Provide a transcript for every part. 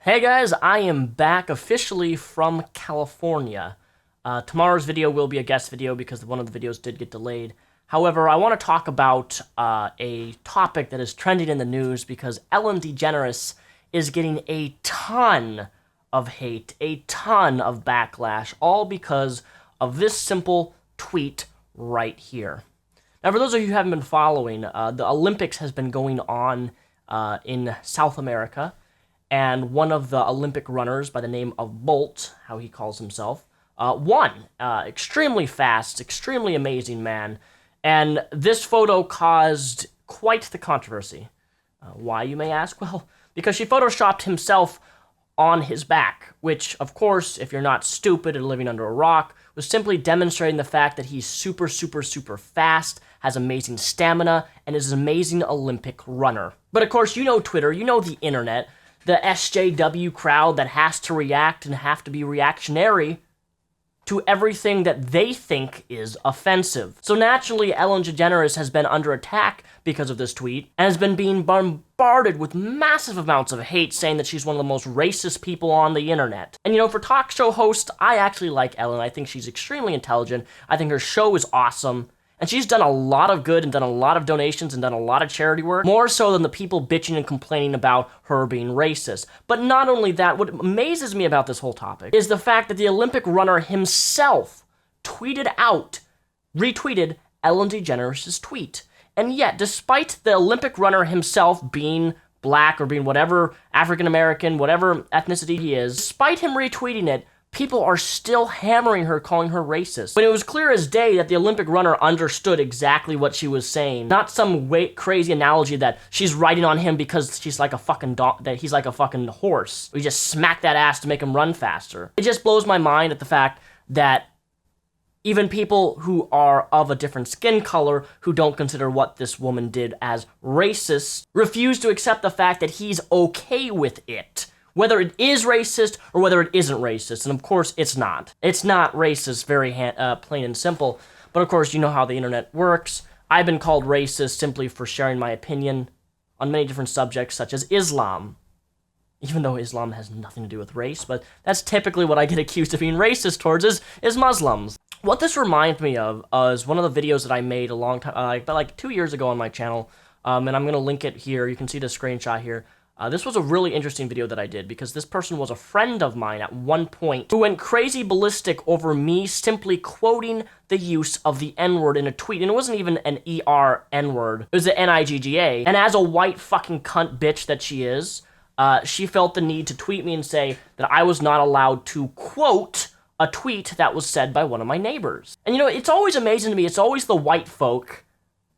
Hey guys, I am back officially from California. Tomorrow's video will be a guest video because one of the videos did get delayed. However, I want to talk about a topic that is trending in the news because Ellen DeGeneres is getting a ton of hate, a ton of backlash, all because of this simple tweet right here. Now, for those of you who haven't been following, the Olympics has been going on in South America. And one of the Olympic runners by the name of Bolt, how he calls himself, won. Extremely fast, extremely amazing man. And this photo caused quite the controversy. Why, you may ask? Well, because she photoshopped himself on his back, which, of course, if you're not stupid and living under a rock, was simply demonstrating the fact that he's super fast, has amazing stamina, and is an amazing Olympic runner. But of course, you know Twitter, you know the internet, the SJW crowd that has to react and have to be reactionary to everything that they think is offensive. So naturally, Ellen DeGeneres has been under attack because of this tweet, and has been being bombarded with massive amounts of hate, saying that she's one of the most racist people on the internet. And you know, for talk show hosts, I actually like Ellen. I think she's extremely intelligent. I think her show is awesome. And she's done a lot of good and done a lot of donations and done a lot of charity work, more so than the people bitching and complaining about her being racist. But not only that, what amazes me about this whole topic is the fact that the Olympic runner himself retweeted Ellen DeGeneres' tweet. And yet, despite the Olympic runner himself being black or being whatever African-American, whatever ethnicity he is, despite him retweeting it, people are still hammering her, calling her racist. When it was clear as day that the Olympic runner understood exactly what she was saying. Not some crazy analogy that she's riding on him because she's like a fucking that he's like a fucking horse. We just smack that ass to make him run faster. It just blows my mind at the fact that even people who are of a different skin color, who don't consider what this woman did as racist, refuse to accept the fact that he's okay with it. Whether it is racist or whether it isn't racist. And of course, it's not. It's not racist, very plain and simple. But of course, you know how the internet works. I've been called racist simply for sharing my opinion on many different subjects, such as Islam. Even though Islam has nothing to do with race, but that's typically what I get accused of being racist towards is Muslims. What this reminds me of is one of the videos that I made a long time, like 2 years ago on my channel. And I'm going to link it here. You can see the screenshot here. This was a really interesting video that I did because this person was a friend of mine at one point who went crazy ballistic over me simply quoting the use of the N-word in a tweet. And it wasn't even an ER N-word. It was an N-I-G-G-A. And as a white fucking cunt bitch that she is, she felt the need to tweet me and say that I was not allowed to quote a tweet that was said by one of my neighbors. And you know, it's always amazing to me. It's always the white folk.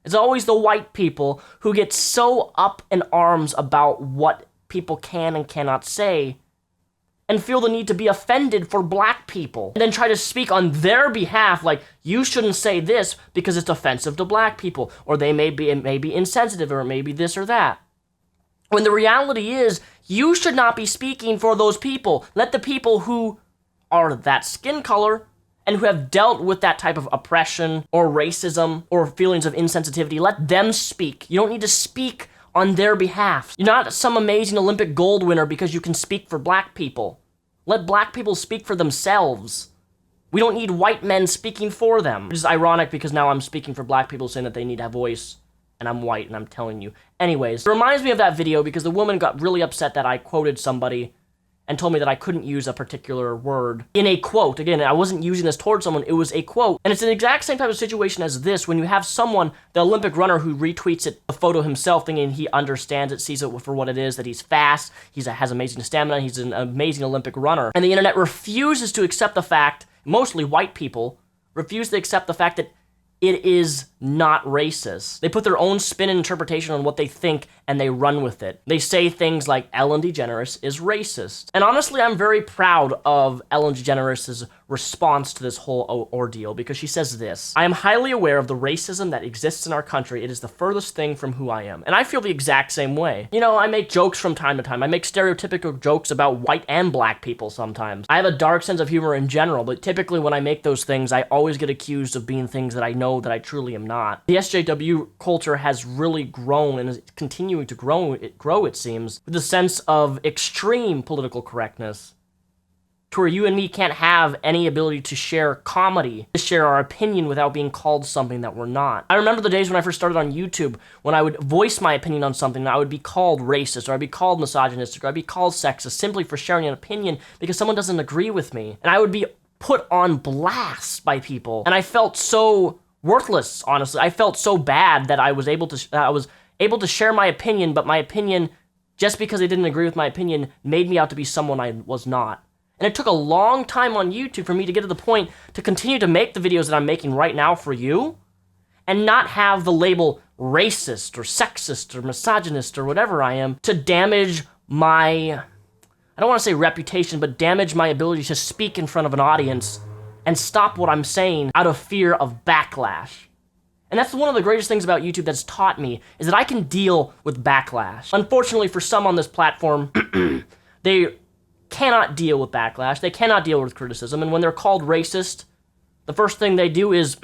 It's always the white people who get so up in arms about what people can and cannot say and feel the need to be offended for black people and then try to speak on their behalf like, you shouldn't say this because it's offensive to black people, or it may be insensitive, or it may be this or that. When the reality is, you should not be speaking for those people. Let the people who are that skin color and who have dealt with that type of oppression or racism or feelings of insensitivity, let them speak. You don't need to speak on their behalf. You're not some amazing Olympic gold winner because you can speak for black people. Let black people speak for themselves. We don't need white men speaking for them. Which is ironic because now I'm speaking for black people saying that they need a voice, and I'm white and I'm telling you. Anyways, it reminds me of that video because the woman got really upset that I quoted somebody and told me that I couldn't use a particular word in a quote. Again, I wasn't using this towards someone, it was a quote. And it's the exact same type of situation as this, when you have someone, the Olympic runner, who retweets it, the photo himself, thinking he understands it, sees it for what it is, that he's fast, has amazing stamina, he's an amazing Olympic runner. And the internet refuses to accept the fact, mostly white people, refuse to accept the fact that it is not racist. They put their own spin and interpretation on what they think, and they run with it. They say things like, Ellen DeGeneres is racist. And honestly, I'm very proud of Ellen DeGeneres' response to this whole ordeal, because she says this: I am highly aware of the racism that exists in our country. It is the furthest thing from who I am. And I feel the exact same way. You know, I make jokes from time to time. I make stereotypical jokes about white and black people sometimes. I have a dark sense of humor in general, but typically when I make those things, I always get accused of being things that I know that I truly am not. The SJW culture has really grown and is continuing to grow, it seems, with a sense of extreme political correctness, to where you and me can't have any ability to share comedy, to share our opinion without being called something that we're not. I remember the days when I first started on YouTube, when I would voice my opinion on something, and I would be called racist, or I'd be called misogynistic, or I'd be called sexist, simply for sharing an opinion because someone doesn't agree with me. And I would be put on blast by people, and I felt so worthless, honestly. I felt so bad that I was able to share my opinion, but my opinion, just because they didn't agree with my opinion, made me out to be someone I was not. And it took a long time on YouTube for me to get to the point to continue to make the videos that I'm making right now for you and not have the label racist or sexist or misogynist or whatever I am to damage my, I don't want to say reputation, but damage my ability to speak in front of an audience and stop what I'm saying out of fear of backlash. And that's one of the greatest things about YouTube that's taught me, is that I can deal with backlash. Unfortunately for some on this platform, they cannot deal with backlash, they cannot deal with criticism, and when they're called racist, the first thing they do is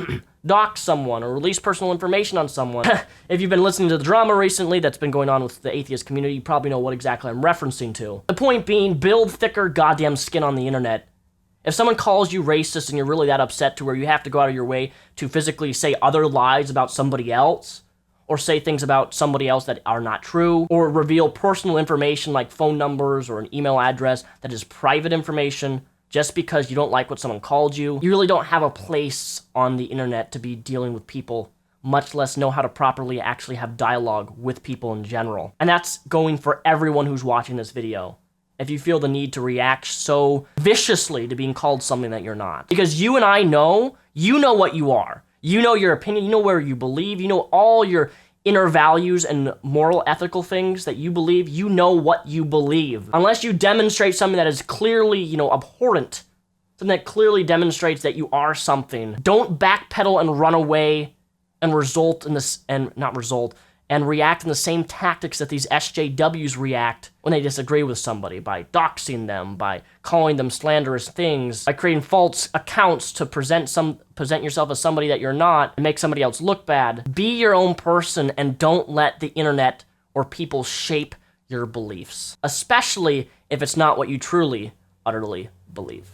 dox someone or release personal information on someone. If you've been listening to the drama recently that's been going on with the atheist community, you probably know what exactly I'm referencing to. The point being, build thicker goddamn skin on the internet. If someone calls you racist and you're really that upset to where you have to go out of your way to physically say other lies about somebody else, or say things about somebody else that are not true, or reveal personal information like phone numbers or an email address that is private information just because you don't like what someone called you, you really don't have a place on the internet to be dealing with people, much less know how to properly actually have dialogue with people in general. And that's going for everyone who's watching this video. If you feel the need to react so viciously to being called something that you're not. Because you and I know, you know what you are. You know your opinion, you know where you believe, you know all your inner values and moral, ethical things that you believe, you know what you believe. Unless you demonstrate something that is clearly, abhorrent, something that clearly demonstrates that you are something, don't backpedal and run away and react in the same tactics that these SJWs react when they disagree with somebody, by doxing them, by calling them slanderous things, by creating false accounts to present yourself as somebody that you're not and make somebody else look bad. Be your own person and don't let the internet or people shape your beliefs, especially if it's not what you truly, utterly believe.